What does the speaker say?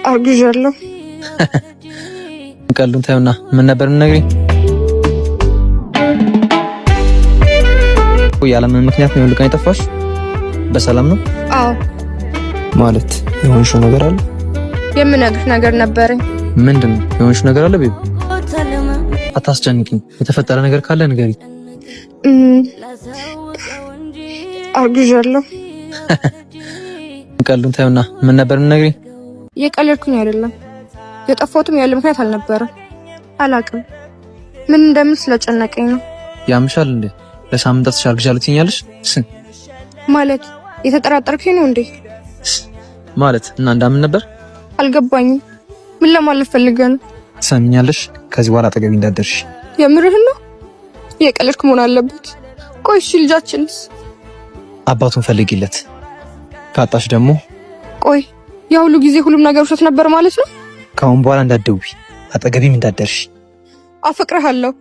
አርግዣለሁ። ቀልዱን ታዩና ምን ነበር የምነግሪኝ? ያለ ምን ምክንያት ነው ልቀኝ ጠፋሽ? በሰላም ነው? አዎ። ማለት የሆንሽው ነገር አለ? የምነግርሽ ነገር ነበረኝ። ምንድነው? የሆንሽው ነገር አለ? ቤቢ አታስጨንቂኝ። የተፈጠረ ነገር ካለ ንገሪኝ። አርግዣለሁ። ቀልዱን ታዩና ምን ነበር የምነግሪኝ? የቀለድኩኝ አይደለም። የጠፋሁትም ያለ ምክንያት አልነበረም። አላቅም ምን እንደምን ስለጨነቀኝ ነው። ያምሻል እንዴ? ለሳምንታት አርግዣለሁ ትኛለሽ? ማለት የተጠራጠርከኝ ነው እንዴ? ማለት እና እንዳምን ነበር? አልገባኝም። ምን ለማለት ፈልገህ ነው? ሰምኛለሽ? ከዚህ በኋላ አጠገቢ እንዳትደርሺ። የምርህን ነው? የቀለድክ መሆን አለበት። ቆይ እሺ፣ ልጃችንስ? አባቱን ፈልጊለት። ካጣሽ ደግሞ ቆይ ያ ሁሉ ጊዜ ሁሉም ነገር ውሸት ነበር ማለት ነው? ከአሁን በኋላ እንዳትደውይ፣ አጠገቢም እንዳትደርሺ። አፈቅርሃለሁ።